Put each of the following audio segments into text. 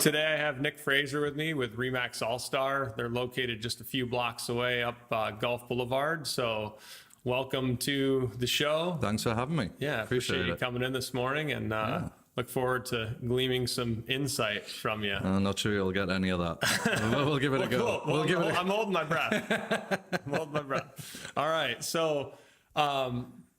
Today I have Nick Fraser with me with ReMax All-Star. They're located just a few blocks away up Gulf Boulevard. So welcome to the show. Thanks for having me. Yeah, appreciate you coming in this morning, and look forward to gleaming some insight from you. I'm not sure you'll get any of that. We'll give it a go. Cool. I'm holding my breath. All right. So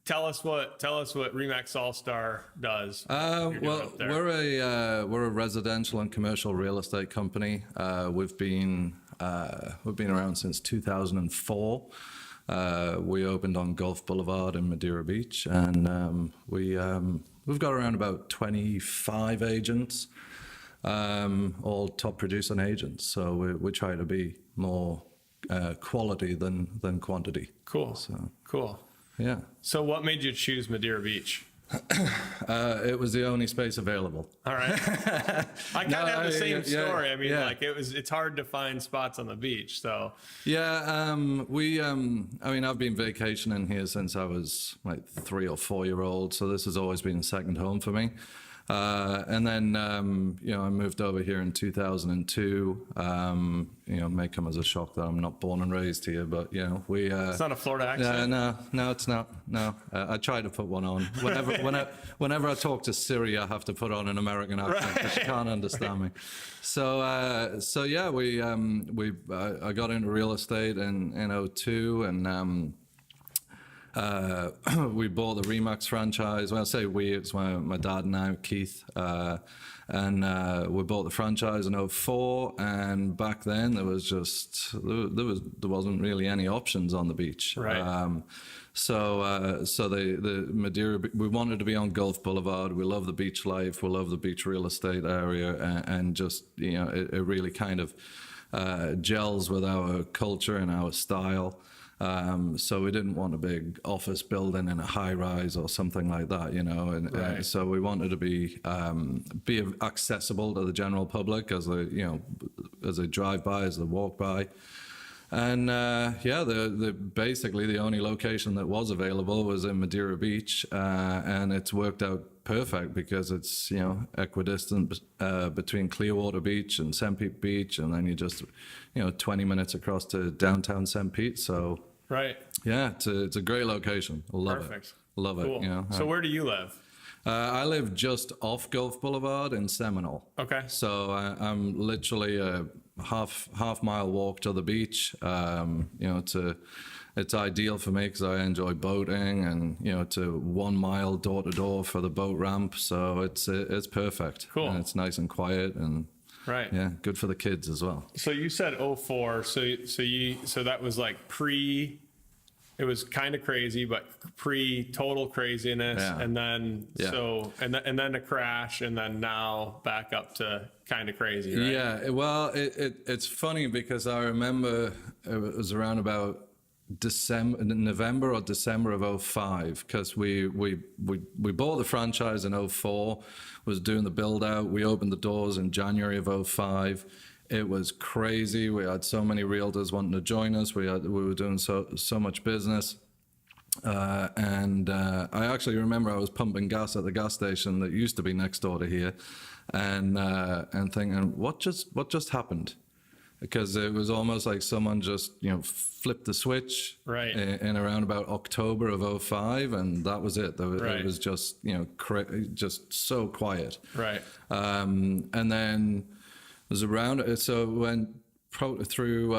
tell us what ReMax All-Star does. Well, we're a residential and commercial real estate company. We've been around since 2004. We opened on Gulf Boulevard in Madeira Beach, and we've got around about 25 agents, all top producing agents. So we try to be more quality than quantity. Cool. Cool. Yeah. So what made you choose Madeira Beach? It was the only space available. All right. I kind of have the same story. I mean, it's hard to find spots on the beach. So yeah, I've been vacationing here since I was like 3 or 4 year old. So this has always been a second home for me. And then, I moved over here in 2002. May come as a shock that I'm not born and raised here, but it's not a Florida accent. No, it's not. No, I try to put one on. Whenever I talk to Siri, I have to put on an American accent because she can't understand me. So I got into real estate in 2002, and we bought the ReMax franchise. When I say we, it's my dad and I, Keith, and we bought the franchise in 2004. And back then there wasn't really any options on the beach. Right. So the Madeira, we wanted to be on Gulf Boulevard. We love the beach life. We love the beach real estate area, and just it really kind of gels with our culture and our style. So we didn't want a big office building in a high rise or something like that, and so we wanted to be accessible to the general public as they drive by, as they walk by. And basically the only location that was available was in Madeira Beach, and it's worked out perfect because it's equidistant between Clearwater Beach and St. Pete Beach, and then you just 20 minutes across to downtown St. Pete. So right, yeah, it's a great location. Love it. Love cool. it. So where do you live? I live just off Gulf Boulevard in Seminole. Okay. So I'm literally a half mile walk to the beach. It's ideal for me because I enjoy boating, and it's a 1 mile door to door for the boat ramp. So it's perfect. Cool. And it's nice and quiet, and right. Yeah, good for the kids as well. So you said 2004. So that was like pre. It was kind of crazy, but pre total craziness, and then and then a crash, and then now back up to kind of crazy. Right? Yeah, well, it's funny because I remember it was around about November or December of 2005, because we bought the franchise in 2004, was doing the build out. We opened the doors in January of 2005. It was crazy. We had so many realtors wanting to join us. We were doing so much business. And I actually remember I was pumping gas at the gas station that used to be next door to here, and thinking, what just happened? Because it was almost like someone just flipped the switch in around about October of 2005, and that was it. It was just just so quiet. Right. And then it was around, so went through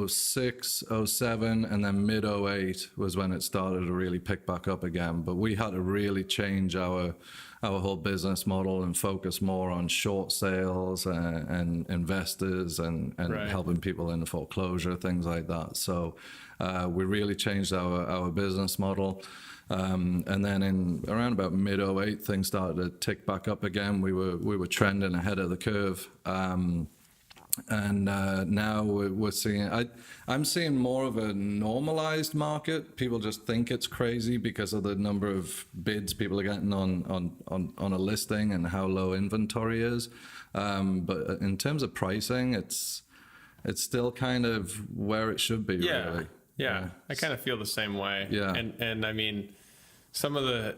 06, 07, and then mid 08 was when it started to really pick back up again. But we had to really change our whole business model and focus more on short sales and investors and helping people in the foreclosure, things like that. So we really changed our business model. And then in around about mid 08, things started to tick back up again. We were trending ahead of the curve. And now we're seeing, I'm seeing more of a normalized market. People just think it's crazy because of the number of bids people are getting on a listing and how low inventory is. But in terms of pricing, it's still kind of where it should be, really. Yeah, I kind of feel the same way. Yeah. And I mean, some of the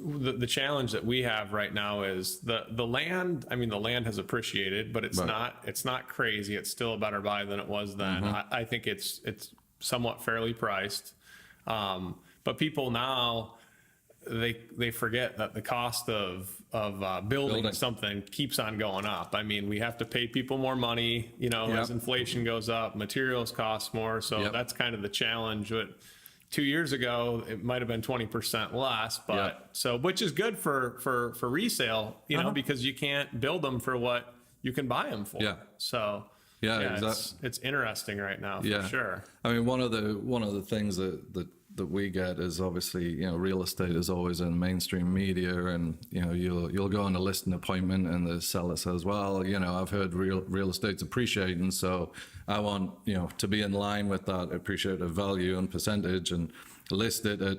the challenge that we have right now is the land. I mean, the land has appreciated, but it's not crazy. It's still a better buy than it was then. I think it's somewhat fairly priced. But people now, they forget that the cost of building something keeps on going up. I mean, we have to pay people more money, as inflation goes up, materials cost more. So that's kind of the challenge. But 2 years ago, it might have been 20% less, but which is good for resale, because you can't build them for what you can buy them for. So exactly. It's interesting right now for sure. I mean, one of the things that we get is obviously, real estate is always in mainstream media, and you'll go on a listing appointment and the seller says, well, I've heard real estate's appreciating, so I want to be in line with that appreciated value and percentage and list it at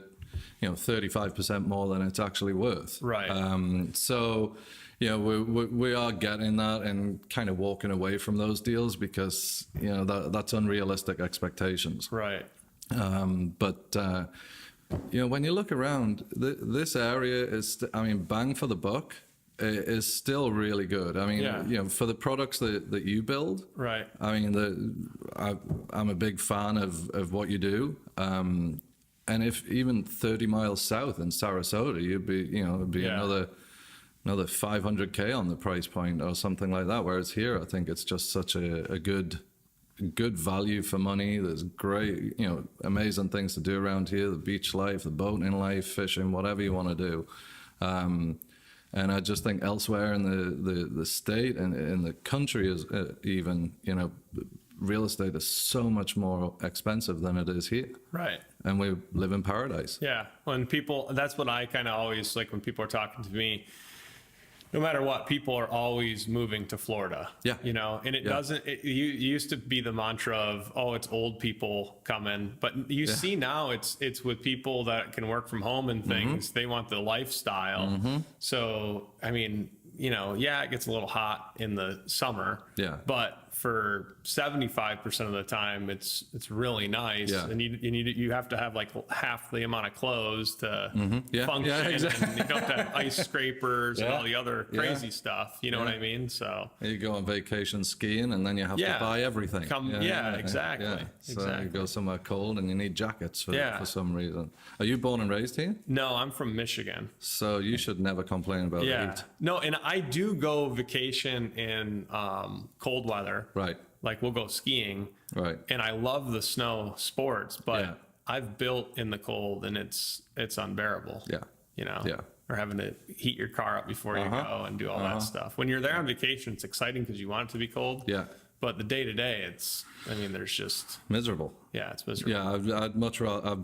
35% more than it's actually worth. Right. So we are getting that and kind of walking away from those deals because that's unrealistic expectations. Right. But when you look around, this area is, bang for the buck is still really good. I mean, for the products that you build, right. I mean, I'm a big fan of what you do. And if even 30 miles south in Sarasota, it'd be another 500K on the price point or something like that. Whereas here, I think it's just such a good value for money. There's great, amazing things to do around here. The beach life, the boating life, fishing, whatever you want to do. And I just think elsewhere in the state and in the country is even, real estate is so much more expensive than it is here. Right. And we live in paradise. Yeah. That's what I kind of always like when people are talking to me. No matter what, people are always moving to Florida. Yeah. And it doesn't, it used to be the mantra of, oh, it's old people coming. But you see now it's with people that can work from home and things. They want the lifestyle. So, I mean, it gets a little hot in the summer. Yeah. But for 75% of the time, it's really nice. Yeah. And you have to have like half the amount of clothes to function. Yeah, exactly. And you don't have ice scrapers and all the other crazy stuff. You know what I mean? So you go on vacation skiing and then you have to buy everything. Exactly. So you go somewhere cold and you need jackets for some reason. Are you born and raised here? No, I'm from Michigan. So you should never complain about heat. No, and I do go vacation in cold weather. Right. Like we'll go skiing. Right. And I love the snow sports, but I've built in the cold and it's unbearable. Yeah. Or having to heat your car up before you go and do all that stuff. When you're there on vacation, it's exciting because you want it to be cold. Yeah. But the day to day, there's just miserable. Yeah, it's miserable. Yeah, I'd much rather,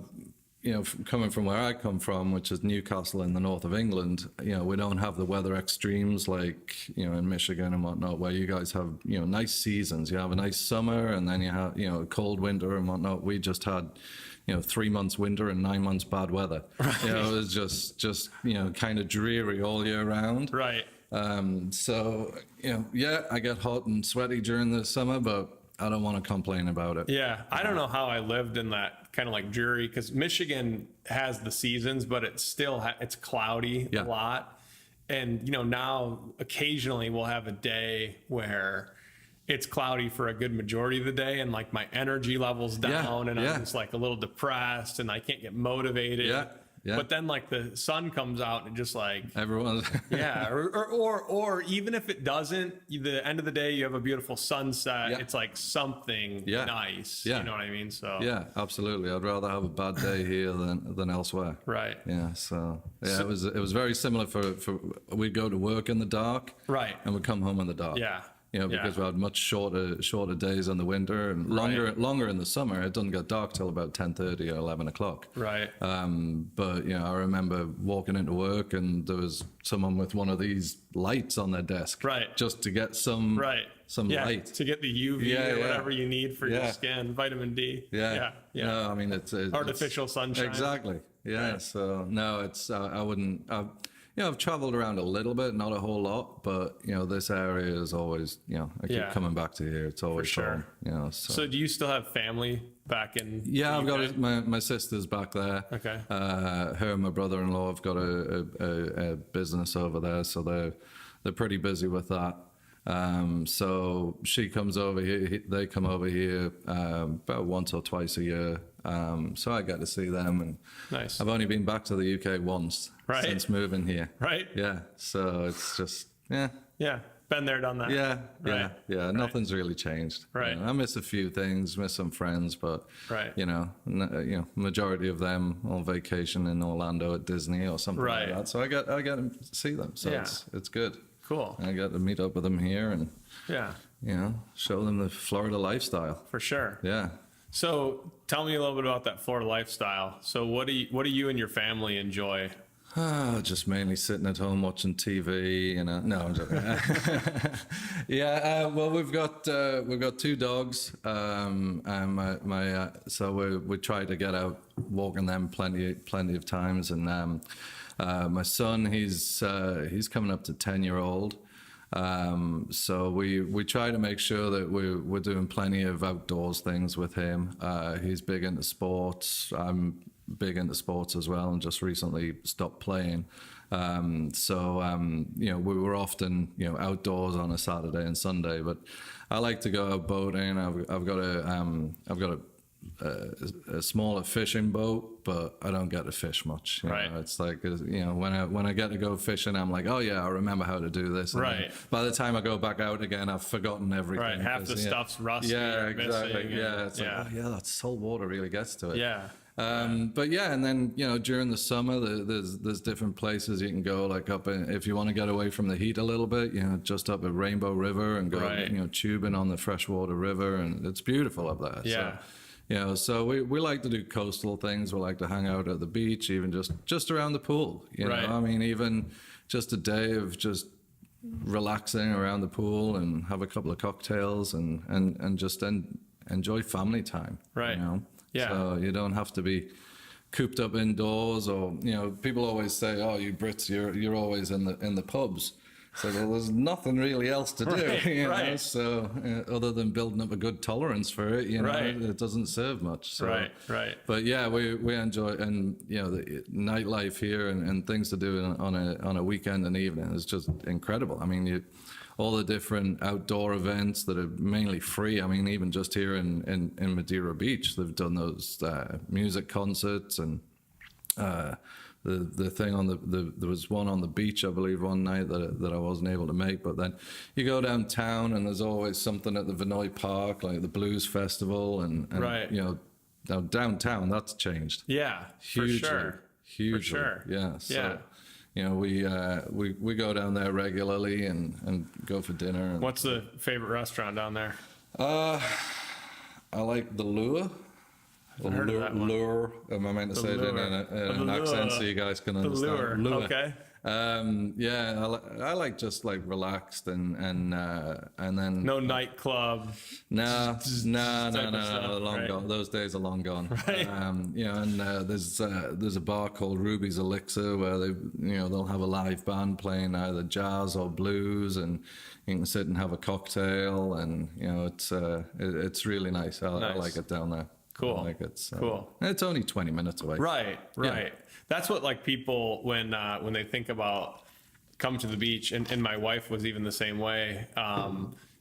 coming from where I come from, which is Newcastle in the north of England, we don't have the weather extremes like, in Michigan and whatnot, where you guys have, nice seasons. You have a nice summer and then you have, a cold winter and whatnot. We just had, 3 months winter and 9 months bad weather. Right. It was just kind of dreary all year round. Right. So, I get hot and sweaty during the summer, but I don't want to complain about it. Yeah. I don't know how I lived in that kind of like dreary, because Michigan has the seasons, but it's still, it's cloudy a lot. And, now occasionally we'll have a day where it's cloudy for a good majority of the day and like my energy level's down and I'm just like a little depressed and I can't get motivated. Yeah. But then like the sun comes out and just like everyone's or even if it doesn't, the end of the day you have a beautiful sunset. It's like something nice. You know what I mean? So absolutely. I'd rather have a bad day here than elsewhere. Right. Yeah. So it was very similar for we'd go to work in the dark. Right. And we'd come home in the dark. Yeah. Because we had much shorter days in the winter and longer in the summer. It doesn't get dark till about 10:30 or 11 o'clock. Right. But I remember walking into work and there was someone with one of these lights on their desk. Right. Just to get some light. To get the UV or whatever you need for your skin, vitamin D. Yeah. No, I mean it's artificial sunshine. Exactly. Yeah. Right. So no, it's I wouldn't. I've traveled around a little bit, not a whole lot, but this area is always, I keep coming back to here. It's always fun. So do you still have family back in? Yeah, I've got my sister's back there. Okay. Her and my brother-in-law have got a business over there, so they're pretty busy with that. So she comes over here. They come over here about once or twice a year. So I get to see them, and nice. I've only been back to the UK once since moving here. Right. Yeah. So it's just Yeah. Been there, done that. Yeah. Right. Yeah. Nothing's really changed. Right. I miss a few things, miss some friends, but right. Majority of them on vacation in Orlando at Disney or something like that. So I get to see them. So it's good. Cool. I got to meet up with them here and show them the Florida lifestyle. For sure. Yeah. So tell me a little bit about that Florida lifestyle. So what do you and your family enjoy? Just mainly sitting at home watching TV. No, I'm joking. Well, we've got 2 dogs. So we try to get out walking them plenty of times. And my son, he's coming up to 10-year-old. So we try to make sure that we're doing plenty of outdoors things with him. He's big into sports. I'm big into sports as well, and just recently stopped playing. We were often outdoors on a Saturday and Sunday, but I like to go out boating. I've got a smaller fishing boat, but I don't get to fish much. You know? It's like, when I get to go fishing, I'm like, oh yeah, I remember how to do this. And by the time I go back out again, I've forgotten everything. Right. Half the stuff's rusty. Yeah, exactly. It's like, oh yeah, that salt water really gets to it. Yeah. But and then during the summer there's different places you can go, like if you want to get away from the heat a little bit, just up at Rainbow River and go tubing on the freshwater river, and it's beautiful up there. Yeah. So we like to do coastal things. We like to hang out at the beach, even just around the pool. You know, I mean, even just a day of just relaxing around the pool and have a couple of cocktails and just enjoy family time. Right. Yeah. So you don't have to be cooped up indoors, or people always say, "Oh, you Brits, you're always in the pubs." So there's nothing really else to do, So other than building up a good tolerance for it, it doesn't serve much. So, right. But yeah, we enjoy, and the nightlife here and things to do on a weekend and evening is just incredible. I mean, all the different outdoor events that are mainly free. I mean, even just here in Madeira Beach, they've done those music concerts and the thing there was one on the beach, I believe, one night that I wasn't able to make. But then you go downtown and there's always something at the Vinoy Park, like the Blues Festival, and now downtown that's changed. Yeah, hugely, for sure. Hugely, for sure. Yeah. So, we go down there regularly and go for dinner. What's the favorite restaurant down there? I like the Lure. Lure. Am I meant to say it in an accent so you guys can understand? Lure. Okay. I like just like relaxed and then no nightclub. No, long gone. Those days are long gone. Right. And there's a bar called Ruby's Elixir where they'll have a live band playing either jazz or blues, and you can sit and have a cocktail, and it's really nice. I like it down there. Cool. I like it. So. Cool. It's only 20 minutes away. Right. Yeah. That's what people when they think about come to the beach, and my wife was even the same way.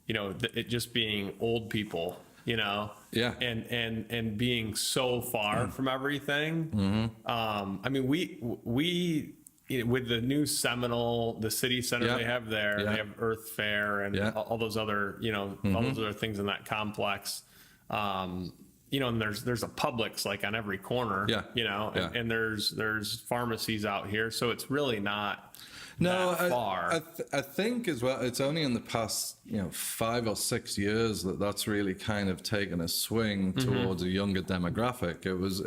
It just being old people, Yeah. And being so far from everything. Mm-hmm. I mean, we with the new Seminole, the city center they have there, they have Earth Fair and all those other, all those other things in that complex. And there's a Publix like on every corner, and there's pharmacies out here. So it's really not that far. I think as well, it's only in the past, 5 or 6 years that's really kind of taken a swing towards a younger demographic. It was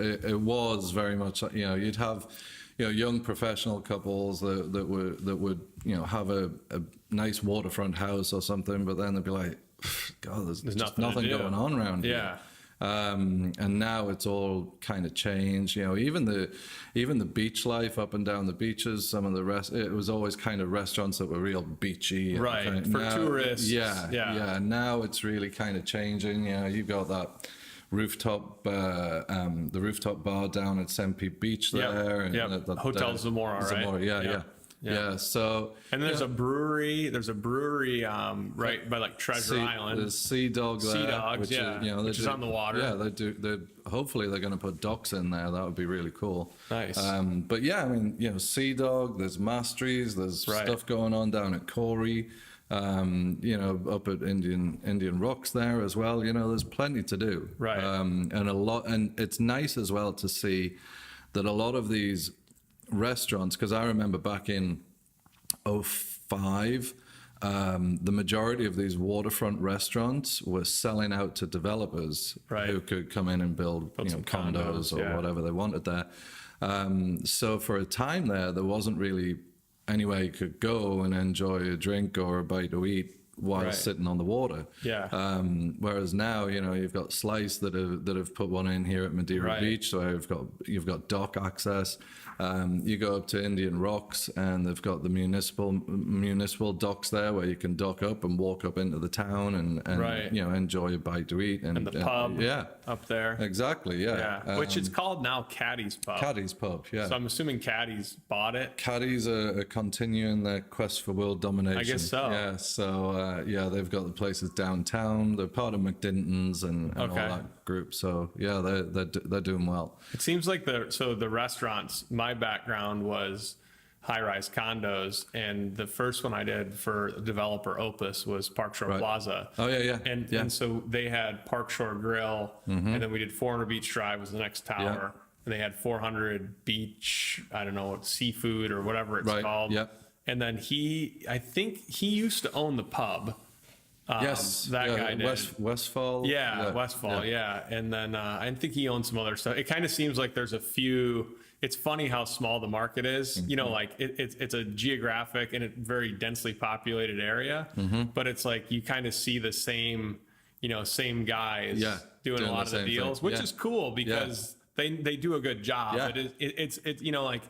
very much, you'd have, young professional couples that would, have a nice waterfront house or something, but then they'd be like, God, there's just nothing going on around here. Yeah. And now it's all kind of changed. Even the beach life up and down the beaches. Some of it was always kind of restaurants that were real beachy, right? For tourists. Yeah. Now it's really kind of changing. You've got that rooftop the rooftop bar down at St. Pete Beach there. Yeah. And Hotel Zamora, right? Yeah. So and there's a brewery. There's a brewery right by like Treasure Island. There's Sea Dog there. Sea Dogs, which is on the water. Yeah, they do. Hopefully they're going to put docks in there. That would be really cool. Nice. But yeah, I mean, Sea Dog. There's Masteries. There's stuff going on down at Corey. Up at Indian Rocks there as well. There's plenty to do. Right. And it's nice as well to see that a lot of these restaurants, because I remember back in 2005, the majority of these waterfront restaurants were selling out to developers who could come in and build condos or whatever they wanted there. So for a time there wasn't really anywhere you could go and enjoy a drink or a bite to eat while sitting on the water. Yeah. Whereas now, you've got Slice that have put one in here at Madeira Beach, so you've got dock access. You go up to Indian Rocks, and they've got the municipal docks there where you can dock up and walk up into the town and enjoy a bite to eat and the pub up there. Exactly. Yeah. Which it's called now Caddy's Pub. Caddy's Pub. Yeah. So I'm assuming Caddy's bought it. Caddy's are continuing their quest for world domination. I guess so. Yeah. So they've got the places downtown. They're part of McDinton's and all that group. So yeah, they're doing well. It seems like the restaurants. My background was high-rise condos, and the first one I did for developer Opus was Park Shore Plaza. Oh yeah. And so they had Park Shore Grill, and then we did 400 Beach Drive was the next tower, and they had 400 Beach, I don't know, seafood or whatever it's called. Yep. And then I think he used to own the pub. Yes, that guy did. Westfall. Yeah, Westfall. Yeah, and then I think he owns some other stuff. It kind of seems like there's a few. It's funny how small the market is. Like it's a geographic and a very densely populated area, but it's like you kind of see the same guys doing a lot of the deals, which is cool because they do a good job. Yeah. It's like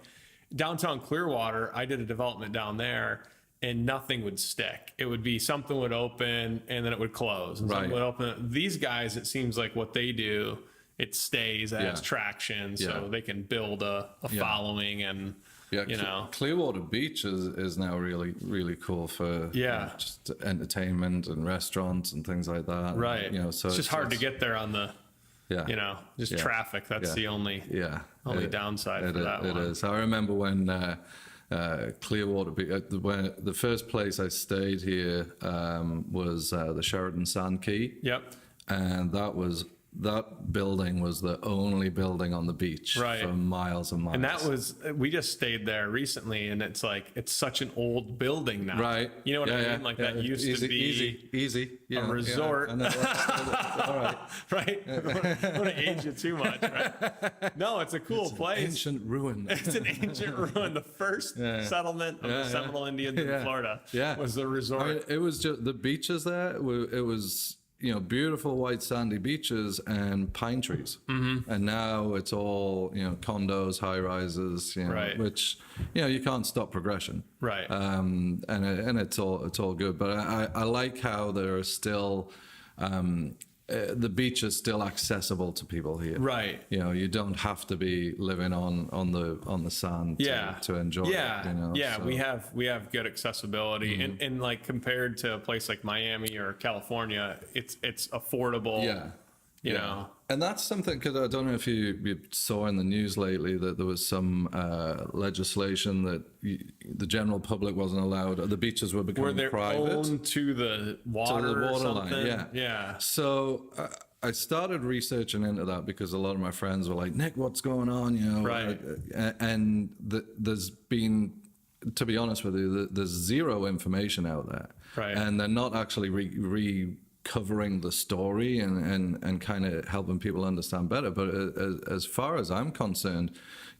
downtown Clearwater. I did a development down there. And nothing would stick. It would be something would open and then it would close. And something would open. These guys, it seems like what they do, it stays, it has traction, so they can build a following and Clearwater Beach is now really, really cool for just entertainment and restaurants and things like that. Right. And, so it's just hard to get there on the traffic. That's the only downside for that one. It is. I remember when Clearwater Beach, the first place I stayed here was the Sheraton Sand Key. Yep. And that building was the only building on the beach for miles and miles. And we just stayed there recently, and it's like, it's such an old building now. Right. You know what I mean? Like that used to be easy. a resort. All right. Right? I don't want to age you too much, right? No, it's a cool place. Ancient ruin. It's an ancient ruin. The first settlement of the Seminole Indians in Florida was the resort. I mean, it was just the beaches there. It was beautiful white sandy beaches and pine trees. And now it's all, condos, high rises, which, you can't stop progression. Right. And it's all good. But I like how there are still, the beach is still accessible to people here. Right. You don't have to be living on the sand to enjoy it. Yeah. So. We have good accessibility, and like compared to a place like Miami or California, it's affordable. You know. And that's something, because I don't know if you saw in the news lately that there was some legislation that the general public wasn't allowed. The beaches were becoming private. Were they owned to the water or something? Line, yeah. So I started researching into that because a lot of my friends were like, Nick, what's going on? Right. And there's been, to be honest with you, there's zero information out there. Right. And they're not actually covering the story and kind of helping people understand better. But as far as I'm concerned,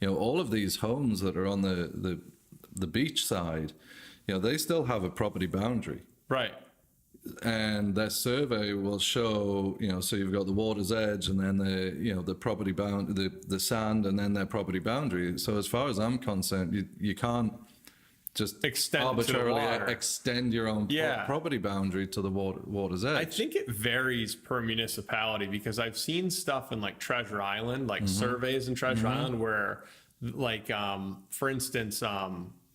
all of these homes that are on the beach side, they still have a property boundary. Right. And their survey will show, so you've got the water's edge and then the property bound, the sand, and then their property boundary. So as far as I'm concerned, you can't just extend arbitrarily to the water. extend your own property boundary to the water's edge. I think it varies per municipality, because I've seen stuff in like Treasure Island, like surveys in Treasure Island where like, for instance,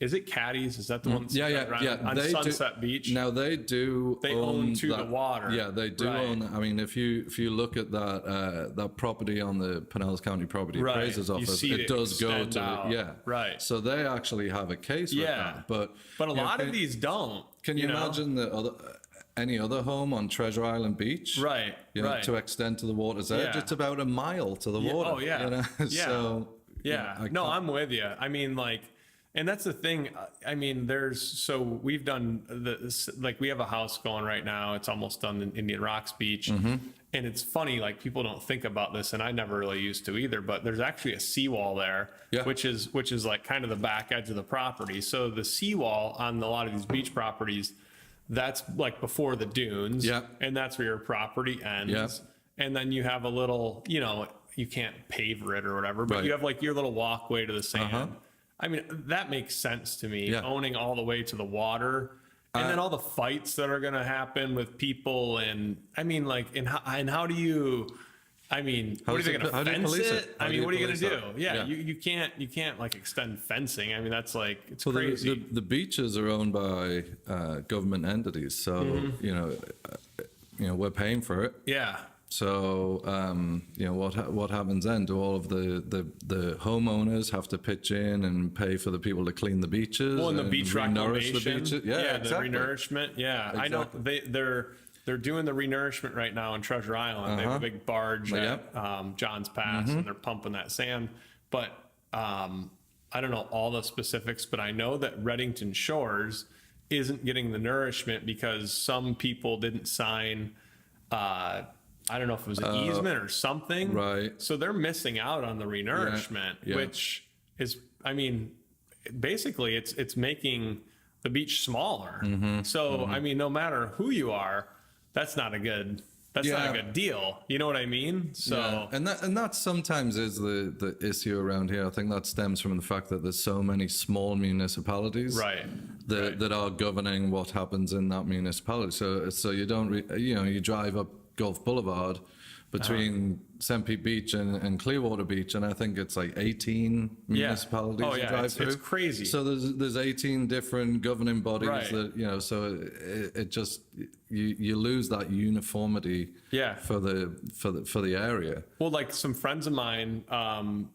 is it Caddies? Is that the one? That's on Sunset Beach. Now they own to that, the water. Yeah, they do own that. I mean, if you look at that property on the Pinellas County Property Appraiser's office, it does go to right. So they actually have a case with that. But a lot of these don't. Can you imagine any other home on Treasure Island Beach? Right. To extend to the water's edge, it's about a mile to the water. Oh yeah. So I'm with you. I mean, like. And that's the thing. I mean, we've done this, like we have a house going right now. It's almost done in Indian Rocks Beach. And it's funny, like people don't think about this, and I never really used to either, but there's actually a seawall there, which is like kind of the back edge of the property. So the seawall on a lot of these beach properties, that's like before the dunes, and that's where your property ends. And then you have a little, you can't paver it or whatever, but you have like your little walkway to the sand. I mean, that makes sense to me, owning all the way to the water, and then all the fights that are going to happen with people. And I mean, like, and how do you, I mean, what are they going to fence it? I mean, what are you going to do? Yeah. You can't like extend fencing. I mean, that's like, it's crazy. The beaches are owned by government entities. So, we're paying for it. Yeah. So, what happens then? Do all of the homeowners have to pitch in and pay for the people to clean the beaches? Well, and the beach reclamation. The beaches? Yeah, exactly. The renourishment. Yeah, exactly. I know they're doing the renourishment right now in Treasure Island. They have a big barge at John's Pass, and they're pumping that sand. But I don't know all the specifics, but I know that Reddington Shores isn't getting the nourishment because some people didn't sign. I don't know if it was an easement or something. Right. So they're missing out on the renourishment, which is, I mean, basically it's making the beach smaller. So, I mean, no matter who you are, that's not a good deal. You know what I mean? So, and that sometimes is the issue around here. I think that stems from the fact that there's so many small municipalities that are governing what happens in that municipality. So you don't, you drive up Gulf Boulevard between St. Pete Beach and Clearwater Beach, and I think it's like 18 municipalities you drive through. It's crazy. So there's 18 different governing bodies that so it just you lose that uniformity for the area. Well, like some friends of mine,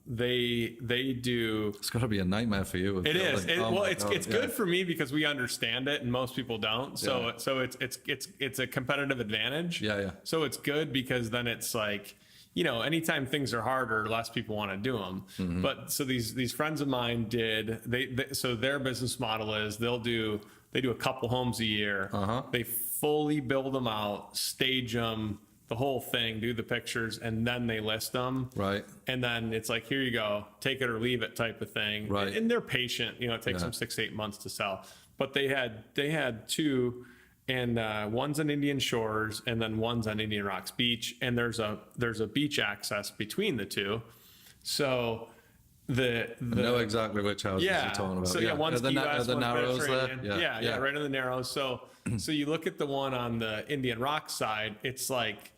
they do. It's got to be a nightmare for you. It is. It's good for me because we understand it and most people don't. So it's a competitive advantage. Yeah. So it's good because then it's like, anytime things are harder, less people want to do them. But so these friends of mine so their business model is they do a couple homes a year. They fully build them out, stage them, the whole thing, do the pictures, and then they list them. Right. And then it's like, here you go, take it or leave it type of thing. Right. And they're patient, it takes them 6 to 8 months to sell. But they had two. And one's on Indian Shores, and then one's on Indian Rocks Beach, and there's a beach access between the two. So I know exactly which houses you're talking about. So one's Key West, the one's Narrows there. Yeah, right in the Narrows. So you look at the one on the Indian Rocks side, it's like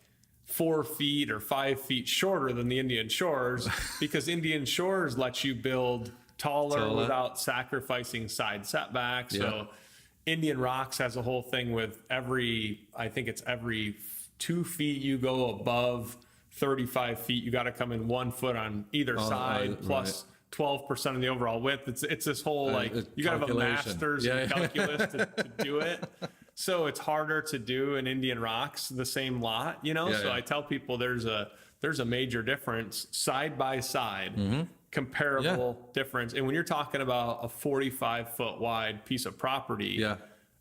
4 feet or 5 feet shorter than the Indian Shores because Indian Shores lets you build taller without sacrificing side setbacks. So Indian Rocks has a whole thing with every 2 feet you go above 35 feet, you got to come in 1 foot on either side plus 12% of the overall width. It's this whole you got to have a master's in calculus to do it. So it's harder to do in Indian Rocks, the same lot, So I tell people there's a major difference side by side. Comparable difference. And when you're talking about a 45-foot wide piece of property,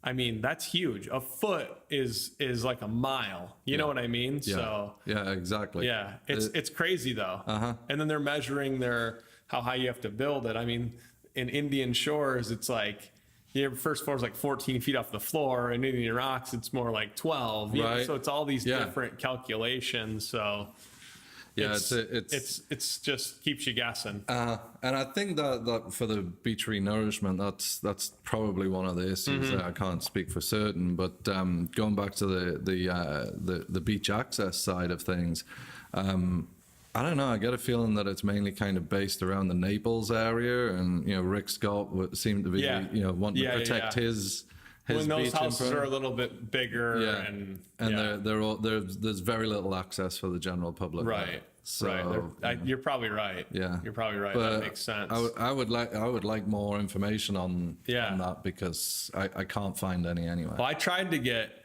I mean, that's huge. A foot is like a mile. You know what I mean? So exactly. Yeah. It's crazy though. And then they're measuring how high you have to build it. I mean, in Indian Shores, it's like your first floor is like 14 feet off the floor, and in Indian Rocks, it's more like 12. Right. So it's all these different calculations. So Yeah, it's just keeps you guessing. And I think that for the beach re-nourishment, that's probably one of the issues. Mm-hmm. I can't speak for certain, but going back to the beach access side of things, I don't know. I get a feeling that it's mainly kind of based around the Naples area, and Rick Scott would seem to be wanting to protect his. When those beach houses are a little bit bigger, there's very little access for the general public. Right. So you're probably right. Yeah, you're probably right. But that makes sense. I would like more information on that, because I can't find any anyway. Well, I tried to get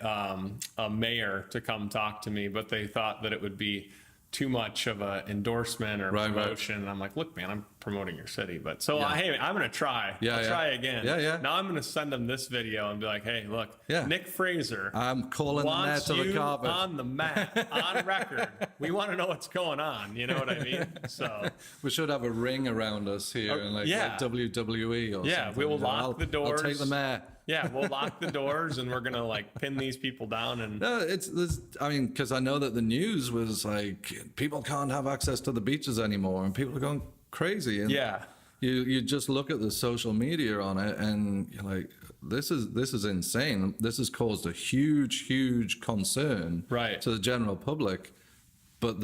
a mayor to come talk to me, but they thought that it would be too much of an endorsement or promotion. And I'm like, look, man, I'm promoting your city. But hey, I'm going to try. I'll try again. Yeah. Now I'm going to send them this video and be like, hey, look, Nick Fraser. I'm calling the mat to the carpet. On the mat, on record. We want to know what's going on. You know what I mean? So we should have a ring around us here, and like WWE or something. Yeah, we will lock the doors. I'll take the mat. Yeah, we'll lock the doors, and we're gonna like pin these people down. And no, because I know that the news was like, people can't have access to the beaches anymore, and people are going crazy. And you just look at the social media on it, and you're like, this is insane. This has caused a huge concern to the general public. But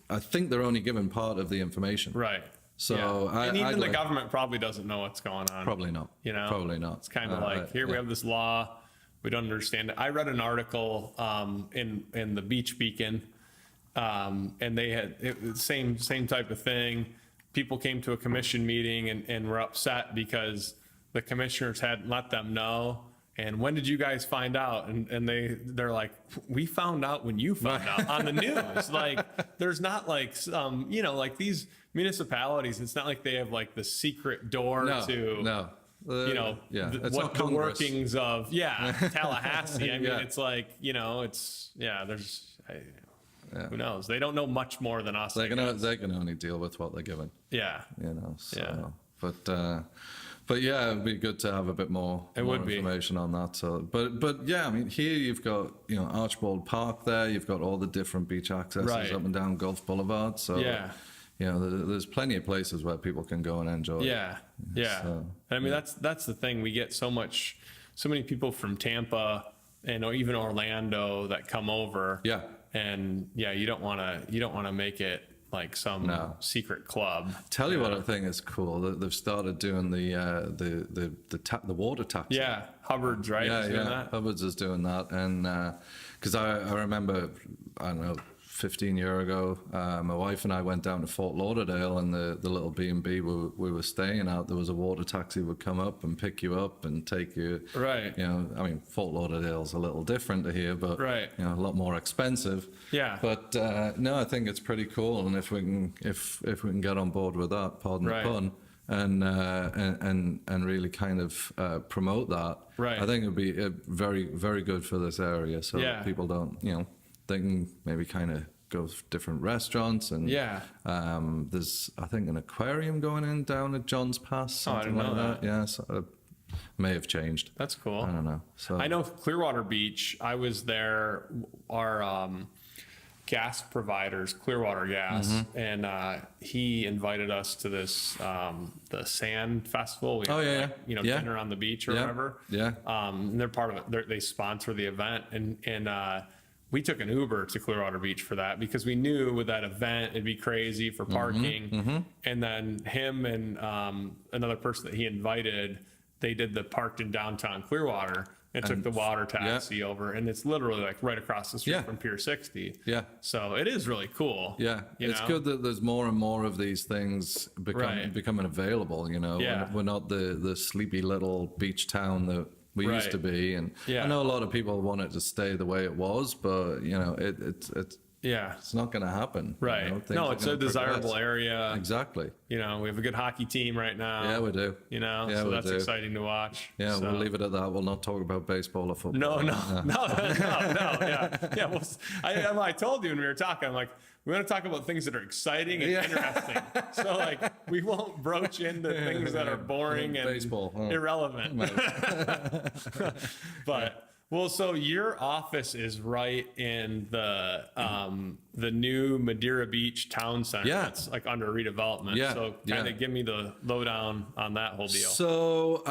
I think they're only given part of the information. Right. So and even the government probably doesn't know what's going on. Probably not. Probably not. It's kind of like, we have this law, we don't understand it. I read an article in the Beach Beacon, and they had the same type of thing. People came to a commission meeting and were upset because the commissioners hadn't let them know. And when did you guys find out? And they're like, we found out when you found out on the news. Like, there's not like like these municipalities, it's not like they have like the secret door to the workings of Tallahassee. I mean, it's like, who knows? They don't know much more than us. They can only deal with what they're given. Yeah. But yeah, it'd be good to have a bit more information on that. So, but yeah, I mean, here you've got Archibald Park there. You've got all the different beach accesses up and down Gulf Boulevard. So there's plenty of places where people can go and enjoy. So, I mean, that's the thing. We get so many people from Tampa and even Orlando that come over. And you don't want to make it like some secret club. Tell you what I think is cool, that they've started doing the water taxi. Yeah, Hubbard's doing that. Hubbard's is doing that, and because I remember, I don't know, 15 years ago, my wife and I went down to Fort Lauderdale, and the little B&B we were staying at, there was a water taxi would come up and pick you up and take you. Right. I mean, Fort Lauderdale's a little different to here, but a lot more expensive. Yeah. But no, I think it's pretty cool, and if we can get on board with that, pardon the pun, and really kind of promote that, I think it'd be very, very good for this area, so that people don't, they can maybe kind of go to different restaurants, and there's, I think, an aquarium going in down at John's Pass, something like that. Yeah, so may have changed. That's cool. I don't know. So I know Clearwater Beach. I was there. Our gas providers, Clearwater Gas, and he invited us to this the Sand Festival. We had, dinner on the beach or whatever. Yeah. And they're part of it. They sponsor the event, and we took an Uber to Clearwater Beach for that, because we knew with that event it'd be crazy for parking. And then him and another person that he invited, they did the parked in downtown Clearwater and took the water taxi over, and it's literally like right across the street from Pier 60. Yeah. So it is really cool. Yeah. It's good that there's more and more of these things becoming available. We're not the sleepy little beach town that we used to be, and I know a lot of people want it to stay the way it was, but it's not going to happen. Right. No, it's a desirable area. Exactly. We have a good hockey team right now. Yeah, we do. So that's exciting to watch. Yeah, so. We'll leave it at that. We'll not talk about baseball or football. No. Yeah. Well, I told you when we were talking, I'm like, we want to talk about things that are exciting and interesting. So like, we won't broach into things that are boring and baseball, irrelevant. Well, so your office is right in the new Madeira Beach town center. Yeah. That's like under redevelopment. Yeah, So kind of give me the lowdown on that whole deal. So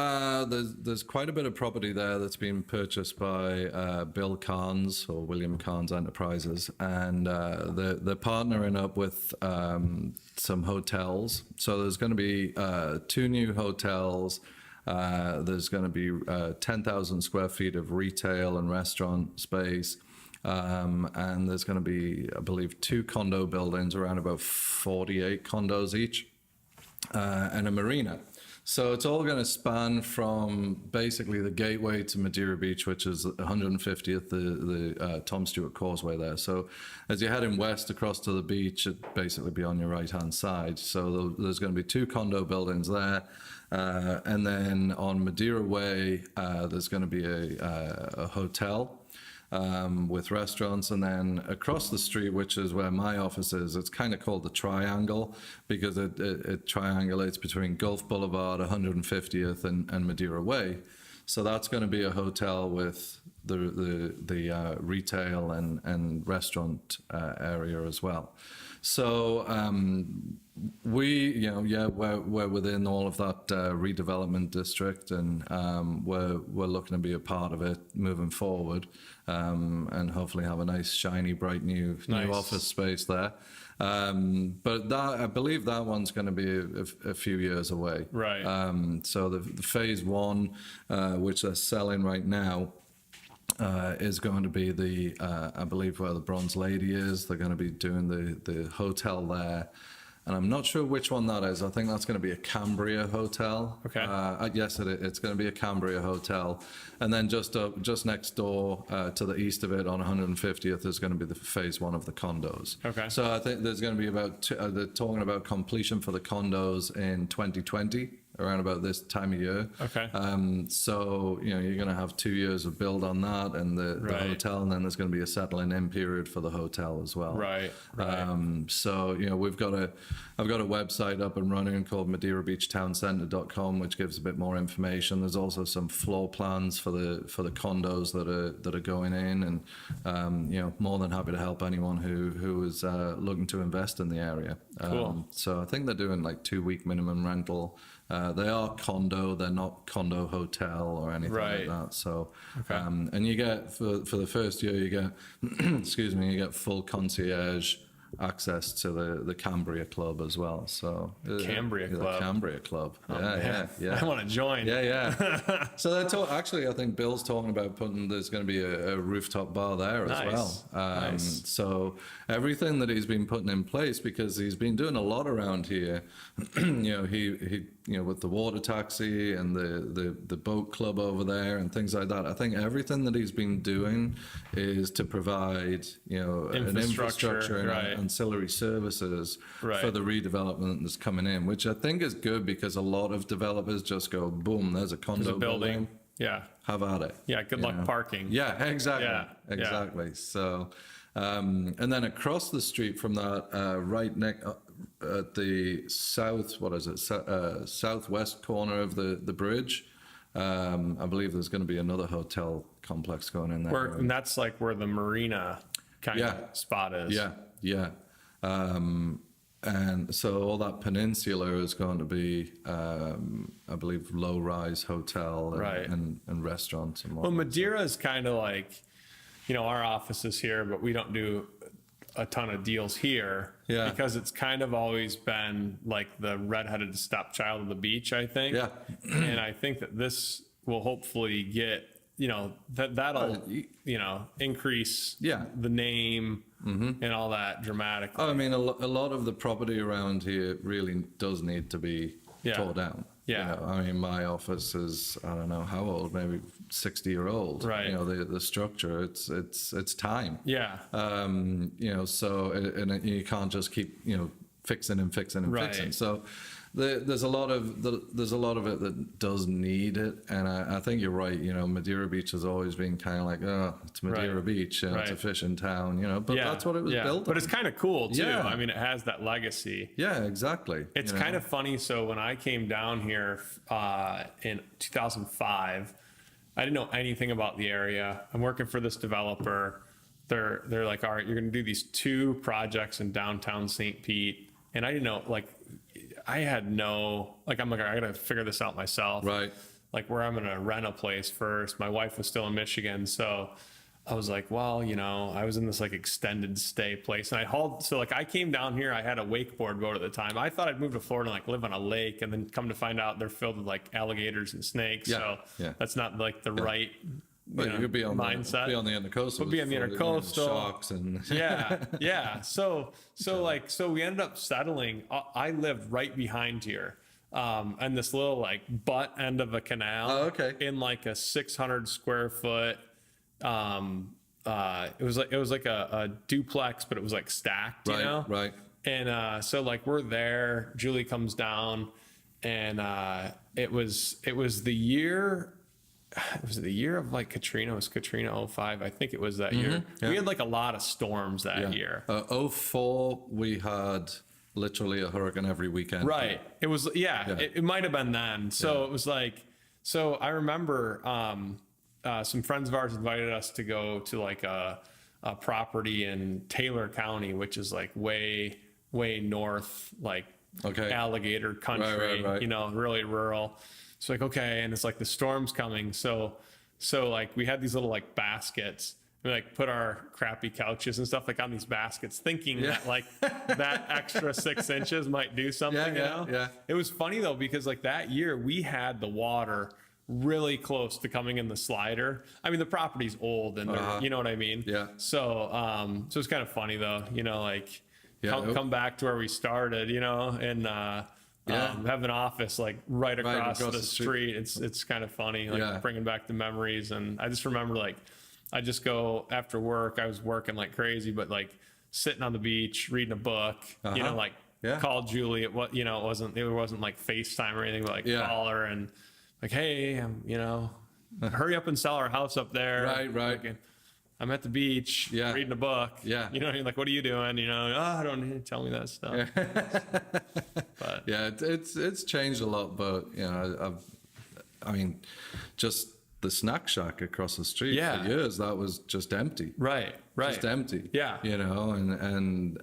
there's quite a bit of property there that's been purchased by Bill Carnes or William Carnes Enterprises, and they're partnering up with some hotels. So there's going to be 2 new hotels. There's going to be 10,000 square feet of retail and restaurant space. And there's going to be, I believe, 2 condo buildings, around about 48 condos each, and a marina. So it's all going to span from basically the gateway to Madeira Beach, which is 150th, the Tom Stewart Causeway there. So as you're heading west across to the beach, it'd basically be on your right-hand side. So there's going to be 2 condo buildings there. And then on Madeira Way, there's going to be a hotel with restaurants, and then across the street, which is where my office is, it's kind of called the Triangle because it triangulates between Gulf Boulevard, 150th, and Madeira Way. So that's going to be a hotel with the retail and restaurant area as well. So we're within all of that redevelopment district, and we're looking to be a part of it moving forward, and hopefully have a nice, shiny, bright new office space there. But I believe that one's going to be a few years away. Right. So the phase 1, which they're selling right now, is going to be I believe where the Bronze Lady is. They're going to be doing the hotel there. And I'm not sure which one that is. I think that's going to be a Cambria hotel. Okay. Yes, it's going to be a Cambria hotel. And then just next door to the east of it on 150th is going to be the phase 1 of the condos. Okay. So I think there's going to be they're talking about completion for the condos in 2020. Around about this time of year. Okay. So, you're going to have 2 years of build on that and the hotel, and then there's going to be a settling in period for the hotel as well. Right. So, I've got a website up and running called MadeiraBeachTownCenter.com, which gives a bit more information. There's also some floor plans for the condos that are going in, and, more than happy to help anyone who is looking to invest in the area. Cool. So I think they're doing like 2-week minimum rental. They are condo, they're not condo hotel or anything like that. So, and you get, for the first year, you get, you get full concierge access to the Cambria Club as well. So Cambria Club. The Cambria Club. Oh, yeah. I want to join. Yeah. So they're actually, I think Bill's talking about there's going to be a rooftop bar there as well. Nice. So everything that he's been putting in place, because he's been doing a lot around here, he with the water taxi and the boat club over there and things like that. I think everything that he's been doing is to provide, an infrastructure and ancillary services for the redevelopment that's coming in, which I think is good, because a lot of developers just go, boom, there's a condo building. Yeah. Have at it. Yeah. Good luck parking. Yeah, exactly. Yeah. Exactly. So, and then across the street from that, right next at the southwest corner of the bridge, I believe there's going to be another hotel complex going in there. And that's like where the marina kind of spot is. Yeah. And so all that peninsula is going to be, I believe, low-rise hotel and restaurants and whatnot. Well, Madeira is kind of like, our office is here, but we don't do a ton of deals here because it's kind of always been like the redheaded stepchild of the beach, I think. Yeah. And I think that this will hopefully get, that'll increase the name and all that dramatically. I mean, a lot of the property around here really does need to be tore down. Yeah. I mean, my office is, I don't know how old, maybe 60-year-old. Right. The structure, it's time. Yeah. So, and you can't just keep, fixing. So there's a lot of it that does need it, and I think you're right. Madeira Beach has always been kind of like, it's Madeira Beach, it's a fishing town, but that's what it was built on. But it's kind of cool too. I mean, it has that legacy. Yeah, exactly. It's kind of funny. So when I came down here in 2005, I didn't know anything about the area. I'm working for this developer. They're like, all right, you're going to do these 2 projects in downtown St. Pete. And I didn't know, like, I had no, like, I'm like, I got to figure this out myself. Right. Like where I'm going to rent a place first. My wife was still in Michigan. So I was like, well, you know, I was in this like extended stay place and I came down here. I had a wakeboard boat at the time. I thought I'd move to Florida and like live on a lake, and then come to find out they're filled with like alligators and snakes. So that's not like the right But you could be on mindset. Be on the intercoastal. Would be on the intercoastal. Sharks and yeah. So we ended up settling. I lived right behind here, and this little like butt end of a canal. Oh, okay. In like a 600 square foot. It was like a duplex, but it was like stacked. You know? Right. And so like we're there. Julie comes down, and it was the year. Was it the year of like Katrina? It was Katrina 05. I think it was that year. Yeah. We had like a lot of storms that year. 04, we had literally a hurricane every weekend. Right. It was, it might have been then. So it was like, so I remember some friends of ours invited us to go to like a property in Taylor County, which is like way north, like alligator country, right. You know, really rural. So like, okay. And it's like the storm's coming. So like we had these little like baskets. We like put our crappy couches and stuff like on these baskets, thinking that like that extra 6 inches might do something, you know? Yeah. It was funny though, because like that year we had the water really close to coming in the slider. I mean, the property's old and you know what I mean? Yeah. So it's kind of funny though, you know, like come back to where we started, you know, and, have an office like right across the street. It's kind of funny, like bringing back the memories. And I just remember like, I just go after work. I was working like crazy, but like sitting on the beach, reading a book, you know, like call Julie. It wasn't like FaceTime or anything, but like call her and like, hey, you know, hurry up and sell our house up there. Right. Like, I'm at the beach, reading a book. Yeah. You know, like, what are you doing? You know, I don't need to tell me that stuff. But it's changed a lot, but you know, I mean, just the snack shack across the street for years, that was just empty. Right. Just empty. Yeah. You know, and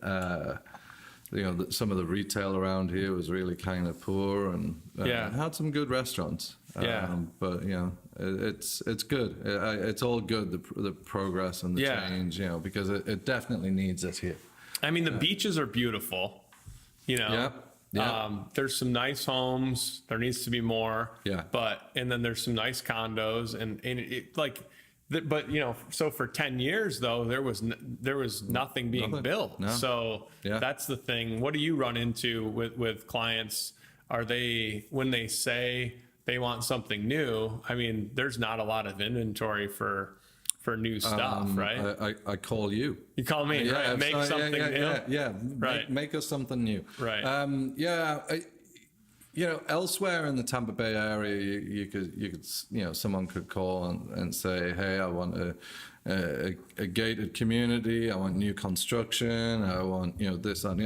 you know, some of the retail around here was really kind of poor, and had some good restaurants. But you know, it's good. It's all good, the progress and the change, you know, because it definitely needs it here. I mean, the beaches are beautiful, you know. There's some nice homes. There needs to be more. And then there's some nice condos, and it like, but you know, so for 10 years though, there was nothing being built. No. So that's the thing. What do you run into with clients? Are they, when they say they want something new, I mean, there's not a lot of inventory for new stuff, right? I call you. You call me, right? Make something new. Right. Make us something new. Right. You know, elsewhere in the Tampa Bay area, you could, you know, someone could call and say, hey, I want a gated community. I want new construction. I want, you know, this and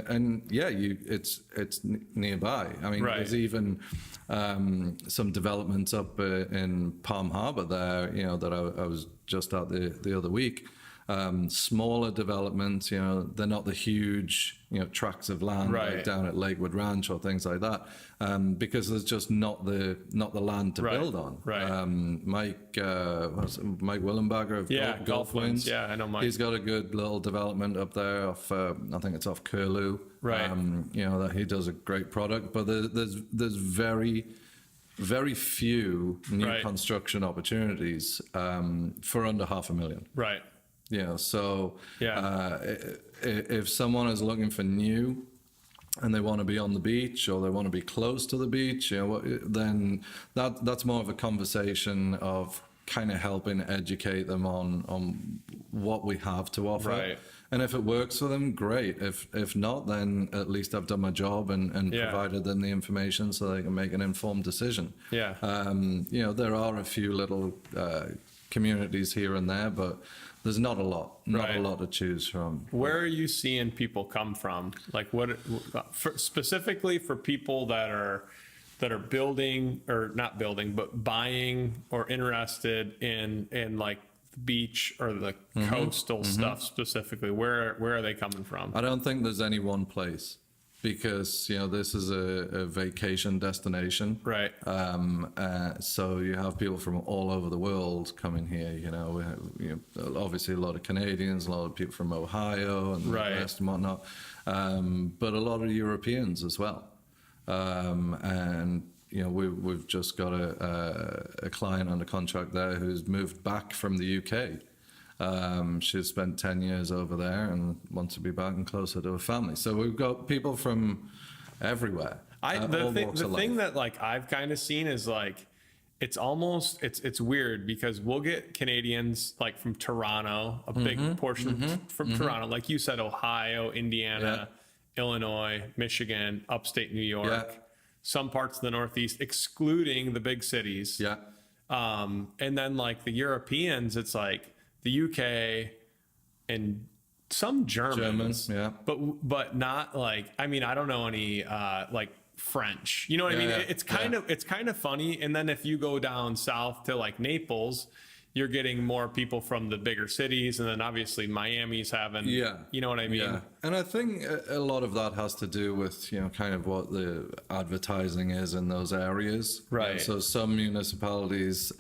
it's nearby. I mean, there's even some developments up in Palm Harbor there, you know, that I was just out the other week. Smaller developments, you know, they're not the huge, you know, tracts of land like down at Lakewood Ranch or things like that, because there's just not the land to build on. Mike Willenberger of Golf Wins. Yeah, I know Mike. He's got a good little development up there off, I think it's off Curlew. You know, that he does a great product, but there's very few new construction opportunities for under $500,000. Right. You know, so if someone is looking for new and they want to be on the beach or they want to be close to the beach, you know, then that's more of a conversation of kind of helping educate them on what we have to offer. Right. And if it works for them, great. If not, then at least I've done my job and provided them the information so they can make an informed decision. You know, there are a few little communities here and there, but there's not a lot to choose from. Where are you seeing people come from? Like specifically for people that are that are building or not building, but buying or interested in like the beach or the coastal stuff specifically? Where are they coming from? I don't think there's any one place, because this is a vacation destination, Right. So you have people from all over the world coming here. We have, obviously a lot of Canadians, a lot of people from Ohio and Right. the rest and whatnot, but a lot of Europeans as well. And we've just got a client under contract there who's moved back from the UK. She's spent 10 years over there and wants to be back and closer to her family. So we've got people from everywhere. The thing that like I've kind of seen is like, it's almost, it's weird because we'll get Canadians like from Toronto, a big portion from Toronto, like you said, Ohio, Indiana, Illinois, Michigan, upstate New York, some parts of the Northeast, excluding the big cities. Yeah. And then like the Europeans, it's like the UK and some Germans, but not like, I mean, I don't know any like French, you know what I mean? It's kind of funny. And then if you go down south to like Naples, you're getting more people from the bigger cities, and then obviously Miami's having, you know what I mean? Yeah. And I think a lot of that has to do with, kind of what the advertising is in those areas. Right. So some municipalities,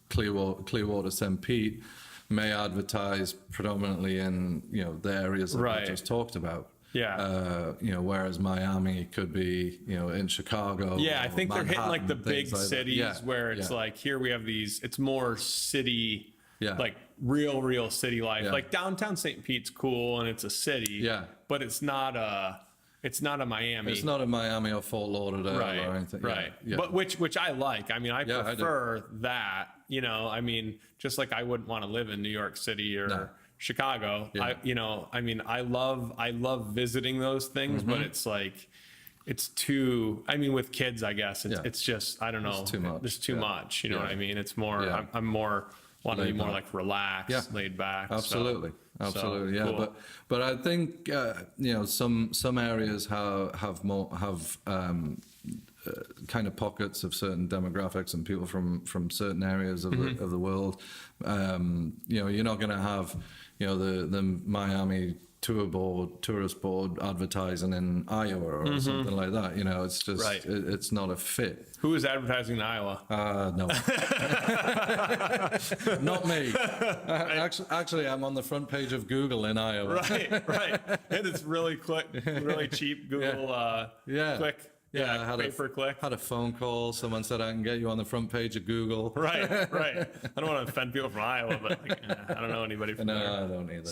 Clearwater, St. Pete, may advertise predominantly in, the areas that we just talked about. Yeah. Whereas Miami could be, in Chicago. Yeah, I think Manhattan, they're hitting like the big cities where it's yeah. like, here we have these, it's more city, Yeah. like real city life. Yeah. Like downtown St. Pete's cool and it's a city. Yeah. But it's not a Miami. It's not a Miami or Fort Lauderdale Right. or anything. Right. Yeah. But which I like. I mean, I Yeah, prefer that, I mean, just like I wouldn't want to live in New York City or Chicago. Yeah. I love visiting those things, but it's like, it's too, I mean, with kids, I guess it's just, I don't know. It's too much. There's too much, you know what I mean? It's more, Yeah. I'm more, want to be more back. like relaxed, laid back. Absolutely. So, Absolutely. Yeah. cool. But I think, some areas have kind of pockets of certain demographics and people from certain areas of the world. You're not going to have, the Miami tourist board advertising in Iowa or something like that. It's just, it's not a fit. Who is advertising in Iowa? No, not me. Actually, I'm on the front page of Google in Iowa. Right. And it's really cheap Google click. Yeah, I pay per click. had a phone call. Someone said I can get you on the front page of Google. Right. I don't want to offend people from Iowa, but I don't know anybody from there. No, I don't either.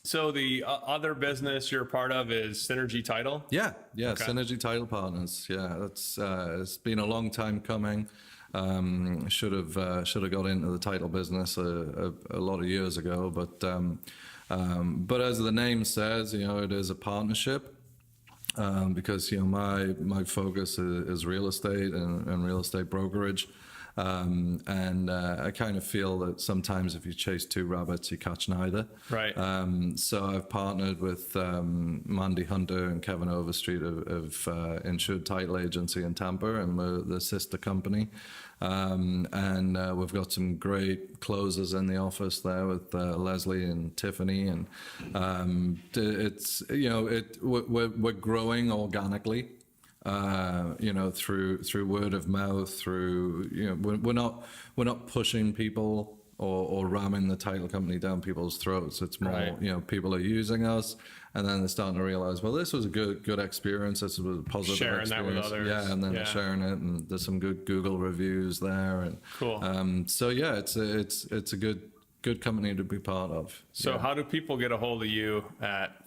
So the other business you're a part of is Synergy Title? Yeah, Okay. Synergy Title Partners. Yeah, that's it's been a long time coming. Should have got into the title business a lot of years ago, but as the name says, it is a partnership. Because my focus is real estate and real estate brokerage, and I kind of feel that sometimes if you chase two rabbits, you catch neither. Right. So I've partnered with Mandy Hunter and Kevin Overstreet of Insured Title Agency in Tampa, and we're the sister company. And we've got some great closers in the office there with Leslie and Tiffany, and it's we're growing organically, through word of mouth, through we're not pushing people or ramming the title company down people's throats. It's more people are using us, and then they're starting to realize, well, this was a good experience. This was a positive sharing experience. that with others. Yeah, and then they're sharing it, and there's some good Google reviews there, and cool. So yeah, it's a good company to be part of. So how do people get a hold of you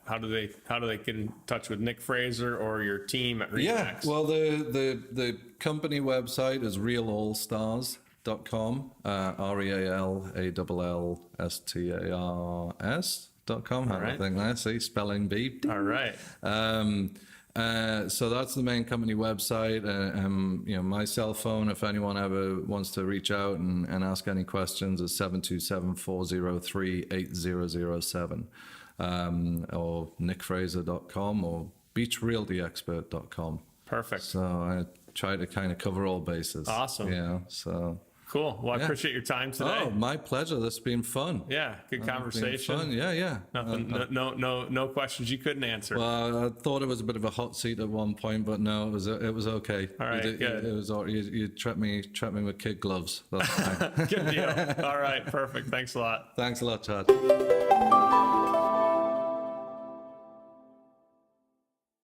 how do they get in touch with Nick Fraser or your team at ReMax? Yeah, well, the company website is realallstars.com, ReAllStars.com. How do I think that? See, spelling bee. All right. So that's the main company website. My cell phone, if anyone ever wants to reach out and ask any questions, is 727-403-8007, or nickfraser.com, or beachrealtyexpert.com. Perfect. So I try to kind of cover all bases. Awesome. Yeah. So. Cool. Well, I appreciate your time today. Oh, my pleasure. This has been fun. Yeah, good conversation. Fun. Yeah. Nothing, no questions you couldn't answer. Well, I thought it was a bit of a hot seat at one point, but no, it was okay. All right, good. It was you trapped me with kid gloves. That's fine. Good deal. All right, perfect. Thanks a lot. Thanks a lot, Chad.